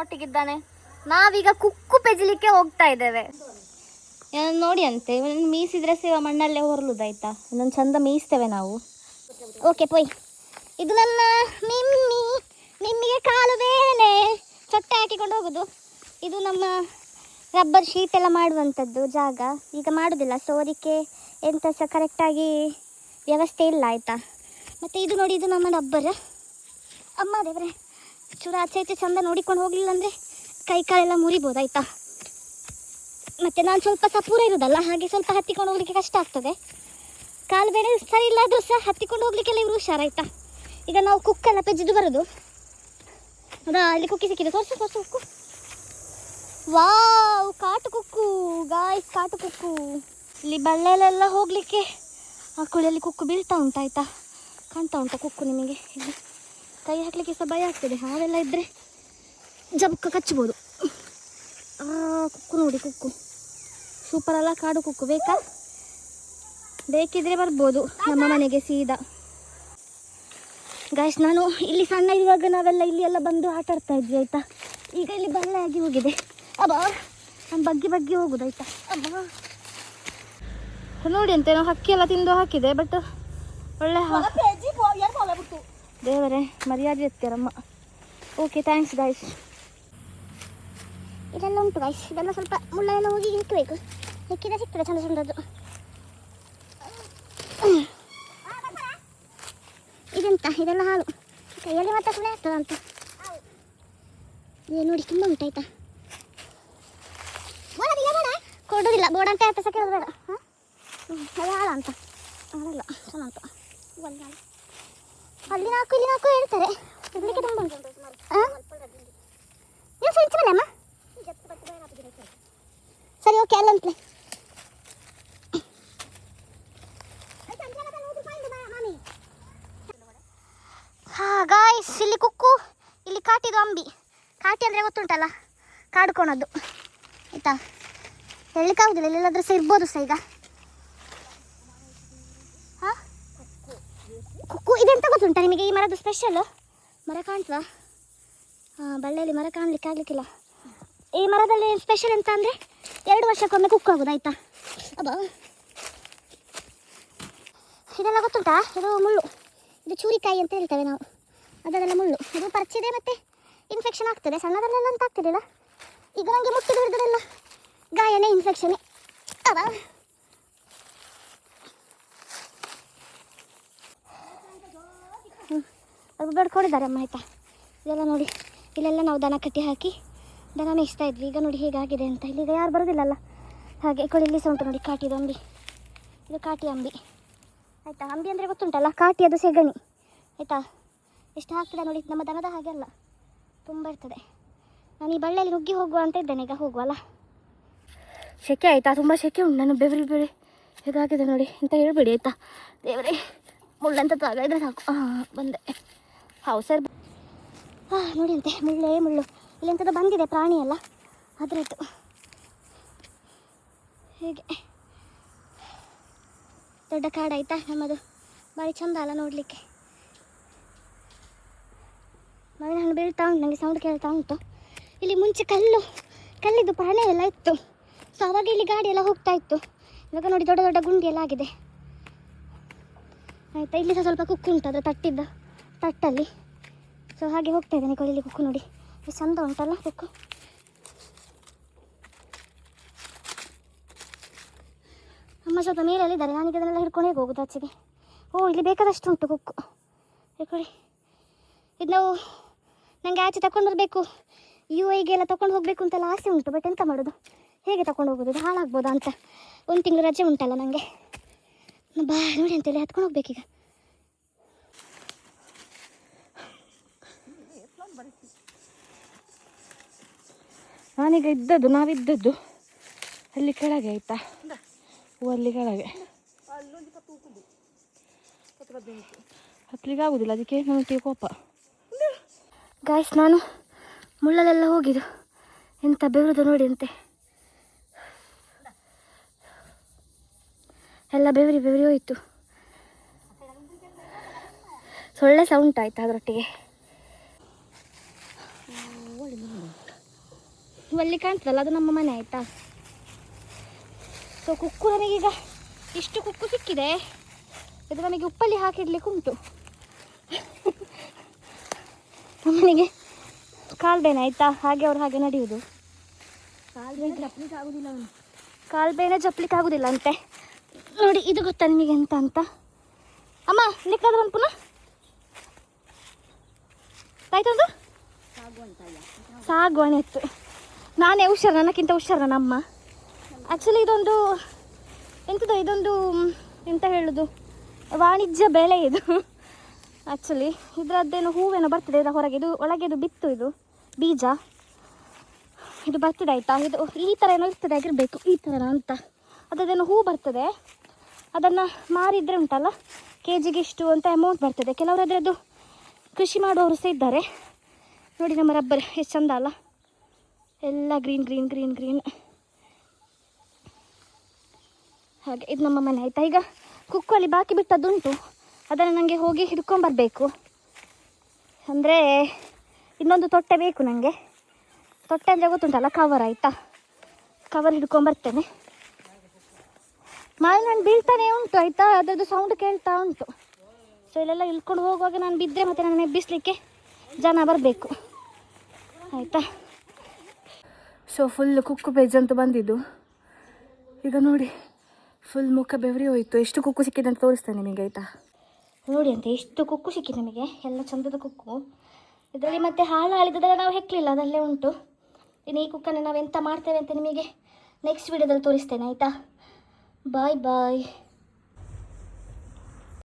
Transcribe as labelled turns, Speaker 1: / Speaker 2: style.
Speaker 1: ನಮ್ಮೊಟ್ಟಿಗಿದ್ದಾನೆ. ನಾವೀಗ ಕುಕ್ಕು ಪೆಜಲಿಕ್ಕೆ ಹೋಗ್ತಾ ಇದ್ದೇವೆ. ನೋಡಿ ಅಂತೆ ಮೀಸಿದ್ರೆ ಸೇವ ಮಣ್ಣಲ್ಲೇ ಹೊರಲುದಾಯ್ತಾ. ಇನ್ನೊಂದು ಚಂದ ಮೀಸ್ತೇವೆ ನಾವು. ಓಕೆ ಪೋಯ್. ಇದು ನನ್ನ ನಿಮ್ಮಿಗೆ ಕಾಲು ಬೇನೆ ಚೊಟ್ಟೆ ಹಾಕಿಕೊಂಡು ಹೋಗೋದು. ಇದು ನಮ್ಮ ರಬ್ಬರ್ ಶೀಟ್ ಎಲ್ಲ ಮಾಡುವಂಥದ್ದು ಜಾಗ. ಈಗ ಮಾಡೋದಿಲ್ಲ, ಸೊ ಅದಕ್ಕೆ ಎಂತ ಸಹ ಕರೆಕ್ಟಾಗಿ ವ್ಯವಸ್ಥೆ ಇಲ್ಲ ಆಯಿತಾ. ಮತ್ತು ಇದು ನೋಡಿ, ಇದು ನಮ್ಮ ರಬ್ಬರ್. ಅಮ್ಮ ದೇವ್ರೆ, ಚೂರು ಆಚೆ ಈಚೆ ಚಂದ ನೋಡಿಕೊಂಡು ಹೋಗಲಿಲ್ಲ ಅಂದರೆ ಕೈ ಕಾಲೆಲ್ಲ ಮುರಿಬೋದು ಆಯಿತಾ. ಮತ್ತು ನಾನು ಸ್ವಲ್ಪ ಸಪೂರ ಇರೋದಲ್ಲ, ಹಾಗೆ ಸ್ವಲ್ಪ ಹತ್ತಿಕೊಂಡು ಹೋಗಲಿಕ್ಕೆ ಕಷ್ಟ ಆಗ್ತದೆ. ಕಾಲು ಬೇರೆ ಸರಿ ಇಲ್ಲಾದರೂ ಸಹ ಹತ್ತಿಕೊಂಡು ಹೋಗ್ಲಿಕ್ಕೆಲ್ಲ ಇವರು ಹುಷಾರಾಯ್ತಾ. ಈಗ ನಾವು ಕುಕ್ಕೆಲ್ಲ ಪೆಜ್ಜಿದು ಬರೋದು. ಅದಾ ಇಲ್ಲಿ ಕುಕ್ಕಿ ಸಿಕ್ಕಿದೆ, ತೋರಿಸು ಕುಕ್ಕು. ವಾವ್, ಕಾಟು ಕುಕ್ಕು ಗಾಯ್ಸ್, ಕಾಟು ಕುಕ್ಕು. ಇಲ್ಲಿ ಬಳ್ಳೆಲೆಲ್ಲ ಹೋಗಲಿಕ್ಕೆ ಆ ಕುಳಿಯಲ್ಲಿ ಕುಕ್ಕು ಬೀಳ್ತಾ ಉಂಟಾಯ್ತಾ. ಕಾಣ್ತಾ ಉಂಟು ಕುಕ್ಕು ನಿಮಗೆ. ಇಲ್ಲಿ ಕೈ ಹಾಕಲಿಕ್ಕೆ ಸಹ ಭಯ ಆಗ್ತದೆ, ಹಾವೆಲ್ಲ ಇದ್ದರೆ ಜಬಕ್ಕ ಕಚ್ಬೋದು. ಕುಕ್ಕು ನೋಡಿ, ಕುಕ್ಕು ಸೂಪರ್ ಅಲ್ಲ. ಕಾಡು ಕುಕ್ಕು ಬೇಕಾ? ಬೇಕಿದ್ರೆ ಬರ್ಬೋದು ನಮ್ಮ ಮನೆಗೆ ಸೀದಾ. ಗಾಯ್ಸ್, ನಾನು ಇಲ್ಲಿ ಸಣ್ಣ ಇರುವಾಗ ನಾವೆಲ್ಲ ಇಲ್ಲಿ ಎಲ್ಲ ಬಂದು ಆಟ ಆಡ್ತಾ ಇದ್ವಿ ಆಯಿತಾ. ಈಗ ಇಲ್ಲಿ ಬಳ್ಳೆ ಆಗಿ ಹೋಗಿದೆ. ಅಬ್ಬಾ, ನಾನು ಬಗ್ಗಿ ಹೋಗುದಾಯ್ತಾ. ಅಬ್ಬಾ ನೋಡಿ ಅಂತೆ, ನಾವು ಹಕ್ಕಿ ಎಲ್ಲ ತಿಂದು ಹಾಕಿದೆ. ಬಟ್ ಒಳ್ಳೆ ದೇವರೇ, ಮರ್ಯಾದೆ ಎತ್ತಾರಮ್ಮ. Okay, thanks guys. ಇದೆಲ್ಲ ಉಂಟು ಗಾಯ್ಸ್, ಇದೆಲ್ಲ ಸ್ವಲ್ಪ ಮುಳ್ಳೆಲ್ಲ ಹೋಗಿ ಇಕ್ಕಬೇಕು. ಇಕ್ಕಿದ್ರೆ ಸಿಗ್ತದೆ ಚಂದ ಚಂದದ್ದು. ಇದೆಂತ, ಇದೆಲ್ಲ ಹಾಲು ಕೈಯಲ್ಲಿ ಮತ್ತೆ ಸುಳ್ಳೆ ಆಗ್ತದ ಅಂತ. ನೋಡಿ ತುಂಬ ಉಂಟಾಯ್ತಾ. ಕೊಡೋದಿಲ್ಲ, ಬೋರ್ಡ್ ಅಂತ ಸಹ ಕೇಳೋದು ಬೇಡ. ಅದು ಹಾಳ ಅಂತ ಹಾಳಲ್ಲ, ಚೆನ್ನಾಗ ಅಲ್ಲಿ ನಾಲ್ಕು ಇಲ್ಲಿ ನಾಲ್ಕು ಹೇಳ್ತಾರೆ. ಇದಕ್ಕೆ ತುಂಬ ಉಂಟು. ನೀವು ಫ್ರೆಂಡ್ಸ್ ಮನೆ ಅಮ್ಮ? ಸರಿ, ಓಕೆ, ಅಲ್ಲಂತಲೇ. ಗಾಯ್ಸ್, ಇಲ್ಲಿ ಕುಕ್ಕು, ಇಲ್ಲಿ ಕಾಟಿದು ಅಂಬಿ. ಕಾಟಿ ಅಂದರೆ ಗೊತ್ತುಂಟಲ್ಲ, ಕಾಡ್ಕೊಳೋದು ಆಯಿತಾ. ಹೇಳಲಿಕ್ಕಾಗೋದಿಲ್ಲ, ಎಲ್ಲಾದ್ರೂ ಸಹ ಇರ್ಬೋದು ಸಹ. ಈಗ ಹಾಂ, ಕುಕ್ಕು ಇದೆಂತ ಗೊತ್ತುಂಟ ನಿಮಗೆ? ಈ ಮರದ್ದು ಸ್ಪೆಷಲ್ ಮರ ಕಾಣ್ತದಾ? ಹಾಂ, ಬಳ್ಳಿಯಲ್ಲಿ ಮರ ಕಾಣಲಿಕ್ಕೆ ಆಗಲಿಕ್ಕಿಲ್ಲ. ಈ ಮರದಲ್ಲಿ ಸ್ಪೆಷಲ್ ಎಂತ ಅಂದರೆ 2 ವರ್ಷಕ್ಕೊಮ್ಮೆ ಕುಕ್ಕು ಆಗೋದು ಆಯಿತಾ. ಅಬ್ಬಾ, ಇದೆಲ್ಲ ಗೊತ್ತುಂಟಾ? ಇದು ಮುಳ್ಳು, ಇದು ಚೂರಿಕಾಯಿ ಅಂತ ಹೇಳ್ತೇವೆ ನಾವು. ಅದೆಲ್ಲ ಮುಳ್ಳು, ಇದು ಪರ್ಚಿದೆ ಮತ್ತು ಇನ್ಫೆಕ್ಷನ್ ಆಗ್ತದೆ. ಸಣ್ಣದಲ್ಲೆಲ್ಲ ಅಂತ ಆಗ್ತಿರಲಿಲ್ಲ, ಈಗ ನನಗೆ ಮುಟ್ಟಿದ ಹಿಡಿದರೆಲ್ಲ ಗಾಯನೇ, ಇನ್ಫೆಕ್ಷನ್ನೇ. ಅವ ಅದು ಬೆಡ್ಕೊಂಡಿದ್ದಾರೆ ಅಮ್ಮ ಆಯಿತಾ. ಇದೆಲ್ಲ ನೋಡಿ, ಇಲ್ಲೆಲ್ಲ ನಾವು ದನ ಕಟ್ಟಿ ಹಾಕಿ ದನ ಮೇಯಿಸ್ತಾ ಇದ್ವಿ. ಈಗ ನೋಡಿ ಹೇಗಾಗಿದೆ ಅಂತ. ಇಲ್ಲಿಗ ಯಾರು ಬರೋದಿಲ್ಲಲ್ಲ, ಹಾಗೆ ಇಲ್ಲಿ ಸಹ ಉಂಟು ನೋಡಿ ಕಾಟಿದು ಅಂಬಿ. ಇದು ಕಾಟಿ ಅಂಬಿ ಆಯಿತಾ. ಅಂಬಿ ಅಂದರೆ ಗೊತ್ತುಂಟಲ್ಲ, ಕಾಟಿ ಅದು ಸೆಗಣಿ ಆಯಿತಾ. ಎಷ್ಟು ಹಾಕ್ತದೆ ನೋಡಿ, ನಮ್ಮ ದನದ ಹಾಗೆ ಅಲ್ಲ, ತುಂಬ ಇರ್ತದೆ. ನಾನು ಈ ಬಳ್ಳಿಯಲ್ಲಿ ನುಗ್ಗಿ ಹೋಗುವ ಅಂತ ಇದ್ದೇನೆ. ಈಗ ಹೋಗುವಲ್ಲ. ಸೆಕೆ ಆಯಿತಾ, ತುಂಬ ಸೆಕೆ ಉಂಟು. ನಾನು ಬೆವರಿ ಹೇಗಾಗಿದೆ ನೋಡಿ ಅಂತ ಹೇಳ್ಬೇಡಿ ಆಯಿತಾ. ದೇವರೇ, ಮುಳ್ಳಂತ ಇದ್ರೆ ಸಾಕು. ಬಂದೆ. ಸರ್. ನೋಡಿ ಅಂತೆ, ಮುಳ್ಳು ಇಲ್ಲಿ ಎಂಥದ್ದು ಬಂದಿದೆ ಪ್ರಾಣಿ ಎಲ್ಲ, ಅದರದ್ದು. ಹೇಗೆ ದೊಡ್ಡ ಕಾಡಾಯಿತಾ ನಮ್ಮದು. ಭಾರಿ ಚಂದ ಅಲ್ಲ ನೋಡಲಿಕ್ಕೆ. ಮಾವಿನ ಹಣ್ಣು ಬೀಳ್ತಾ ಉಂಟು, ನನಗೆ ಸೌಂಡ್ ಕೇಳ್ತಾ ಉಂಟು. ಇಲ್ಲಿ ಮುಂಚೆ ಕಲ್ಲಿದ್ದು ಪಾನೆ ಎಲ್ಲ ಇತ್ತು. ಸೊ ಅವಾಗ ಇಲ್ಲಿ ಗಾಡಿ ಎಲ್ಲ ಹೋಗ್ತಾ ಇತ್ತು. ಇವಾಗ ನೋಡಿ ದೊಡ್ಡ ದೊಡ್ಡ ಗುಂಡಿ ಎಲ್ಲ ಆಗಿದೆ ಆಯಿತಾ. ಇಲ್ಲಿ ಸಹ ಸ್ವಲ್ಪ ಕುಕ್ಕು ಉಂಟು, ಅದು ತಟ್ಟಲ್ಲಿ. ಸೊ ಹಾಗೆ ಹೋಗ್ತಾ ಇದ್ದೇನೆ. ಕೊಳಿಲಿ ಕುಕ್ಕು ನೋಡಿ, ಎಷ್ಟು ಚಂದ ಉಂಟಲ್ಲ ಕುಕ್ಕು. ಅಮ್ಮ ಸ್ವಲ್ಪ ಮೇಲೆಲ್ಲಿದ್ದಾರೆ, ನಾನೀಗ ಅದನ್ನೆಲ್ಲ ಹಿಡ್ಕೊಂಡು ಹೇಗೆ ಹೋಗೋದು ಆಚೆಗೆ. ಇಲ್ಲಿ ಬೇಕಾದಷ್ಟು ಉಂಟು ಕುಕ್ಕು. ಹಿಡ್ಕೊಳ್ಳಿ. ಇದು ನಾವು ನನಗೆ ಆಚೆ ತಗೊಂಡು ಬರಬೇಕು, UIಗೆಲ್ಲ ತಗೊಂಡು ಹೋಗಬೇಕು ಅಂತೆಲ್ಲ ಆಸೆ ಉಂಟು. ಬಟ್ ಎಂತ ಮಾಡೋದು, ಹೇಗೆ ತಗೊಂಡು ಹೋಗೋದು? ಇದು ಹಾಳಾಗ್ಬೋದಾ ಅಂತ. 1 ತಿಂಗಳು ರಜೆ ಉಂಟಲ್ಲ ನನಗೆ. ಬಾ ನೋಡಿ ಅಂತೇಳಿ ಹತ್ಕೊಂಡು ಹೋಗ್ಬೇಕೀಗ. ನಾವೀಗ ನಾವಿದ್ದದ್ದು ಅಲ್ಲಿ ಕೆಳಗೆ ಆಯಿತಾ. ಅಲ್ಲಿ ಕೆಳಗೆ ಹತ್ತಲಿಕ್ಕೆ ಆಗೋದಿಲ್ಲ, ಅದಕ್ಕೆ ನನಗೆ ಕೋಪ. ಗಾಯ್ಸ್, ನಾನು ಮುಳ್ಳಲೆಲ್ಲ ಹೋಗಿದ್ದು ಎಂತ ಬೆವರುದು ನೋಡಿ ಅಂತೆ. ಎಲ್ಲ ಬೆವರಿ ಹೋಯಿತು. ಸೊಳ್ಳೆ ಸಹ ಉಂಟಾಯ್ತು ಅದರೊಟ್ಟಿಗೆ. ಅಲ್ಲಿ ಕಾಣ್ತದಲ್ಲ ಅದು ನಮ್ಮ ಮನೆ ಆಯಿತಾ. ಸೊ ಕುಕ್ಕು ನಮಗೀಗ ಇಷ್ಟು ಕುಕ್ಕು ಸಿಕ್ಕಿದೆ. ಇದು ನಮಗೆ ಉಪ್ಪಲ್ಲಿ ಹಾಕಿಡ್ಲಿಕ್ಕೆ ಉಂಟು. ನಮ್ಮನೆಗೆ ಕಾಲ್ಬೇನೆ ಆಯಿತಾ, ಹಾಗೆ ಅವ್ರು ಹಾಗೆ ನಡೆಯುವುದು. ಕಾಲ್ಬೇನೆ ಜಪ್ಲಿಕ್ಕೆ ಆಗೋದಿಲ್ಲ, ಕಾಲ್ಬೇನೆ ಜಪ್ಲಿಕ್ಕೆ ಆಗೋದಿಲ್ಲ ಅಂತೆ. ನೋಡಿ ಇದು ಗೊತ್ತಾ ನಿಮಗೆ ಎಂತ ಅಂತ? ಅಮ್ಮ ಲಿಕ್ಕಾದ್ರೆ ಒಂದು ಪುನಃ ಆಯ್ತೊಂದು ಸಾಗುವಾಣಿ ಇತ್ತು. ನಾನೇ ಹುಷಾರು, ನನಕ್ಕಿಂತ ಹುಷಾರು ನನ್ನ ಅಮ್ಮ. ಆ್ಯಕ್ಚುಲಿ ಇದೊಂದು ಎಂಥದ್ದು, ಇದೊಂದು ಎಂತ ಹೇಳೋದು, ವಾಣಿಜ್ಯ ಬೆಳೆ ಇದು. ಆ್ಯಕ್ಚುಲಿ ಇದರದ್ದೇನು ಹೂವೇನೋ ಬರ್ತದೆ ಇದರ ಹೊರಗೆ, ಇದು ಒಳಗೆ ಇದು ಬಿತ್ತು, ಇದು ಬೀಜ ಇದು ಬರ್ತದೆ ಆಯಿತಾ. ಇದು ಈ ಥರ ಏನೋ ಇರ್ತದೆ ಆಗಿರಬೇಕು, ಈ ಥರ ಅಂತ. ಅದರದ್ದೇನೋ ಹೂ ಬರ್ತದೆ, ಅದನ್ನು ಮಾರಿದರೆ ಉಂಟಲ್ಲ KGಗೆ ಇಷ್ಟು ಅಂತ ಅಮೌಂಟ್ ಬರ್ತದೆ. ಕೆಲವರು ಅದರದ್ದು ಕೃಷಿ ಮಾಡುವವರು ಸಹ ಇದ್ದಾರೆ. ನೋಡಿ ನಮ್ಮ ರಬ್ಬರ್ ಎಷ್ಟು ಚಂದ ಅಲ್ಲ, ಎಲ್ಲ ಗ್ರೀನ್ ಗ್ರೀನ್ ಗ್ರೀನ್ ಗ್ರೀನ್. ಹಾಗೆ ಇದು ನಮ್ಮ ಮನೆ ಆಯಿತಾ. ಈಗ ಕುಕ್ಕಲ್ಲಿ ಬಾಕಿ ಬಿಟ್ಟದ್ದುಂಟು, ಅದನ್ನು ನನಗೆ ಹೋಗಿ ಹಿಡ್ಕೊಂಬರ್ಬೇಕು. ಅಂದರೆ ಇನ್ನೊಂದು ತೊಟ್ಟೆ ಬೇಕು ನನಗೆ. ತೊಟ್ಟೆ ಅಂದರೆ ಗೊತ್ತುಂಟಲ್ಲ, ಕವರ್ ಆಯಿತಾ. ಕವರ್ ಹಿಡ್ಕೊಂಬರ್ತೇನೆ. ಮಾವಿನ ಹಣ್ಣು ಬೀಳ್ತಾನೆ ಉಂಟು ಆಯಿತಾ, ಅದರದ್ದು ಸೌಂಡ್ ಕೇಳ್ತಾ ಉಂಟು. ಸೊ ಇಲ್ಲೆಲ್ಲ ಇಳ್ಕೊಂಡು ಹೋಗುವಾಗ ನಾನು ಬಿದ್ದರೆ ಮತ್ತು ನನ್ನ ಎಬ್ಬಿಸಲಿಕ್ಕೆ ಜನ ಬರಬೇಕು ಆಯಿತಾ. ಸೊ ಫುಲ್ ಕುಕ್ಕು ಪೇಜ್ ಅಂತೂ ಬಂದಿದ್ದು. ಈಗ ನೋಡಿ ಫುಲ್ ಮುಖ ಬೆವರಿ ಹೋಯಿತು. ಎಷ್ಟು ಕುಕ್ಕು ಸಿಕ್ಕಿದೆ ಅಂತ ತೋರಿಸ್ತೇನೆ ನಿಮಗೆ ಆಯಿತಾ. ನೋಡಿ ಅಂತ ಎಷ್ಟು ಕುಕ್ಕು ಸಿಕ್ಕಿದೆ ನಮಗೆ, ಎಲ್ಲ ಚಂದದ ಕುಕ್ಕು. ಇದರಲ್ಲಿ ಮತ್ತೆ ಹಾಳು ಹಾಳಿದ್ದೆಲ್ಲ ನಾವು ಹೆಕ್ಕಲಿಲ್ಲ, ಅದಲ್ಲೇ ಉಂಟು. ಇನ್ನು ಈ ಕುಕ್ಕನ್ನು ನಾವು ಎಂತ ಮಾಡ್ತೇವೆ ಅಂತ ನಿಮಗೆ ನೆಕ್ಸ್ಟ್ ವೀಡಿಯೋದಲ್ಲಿ ತೋರಿಸ್ತೇನೆ ಆಯಿತಾ. ಬಾಯ್ ಬಾಯ್.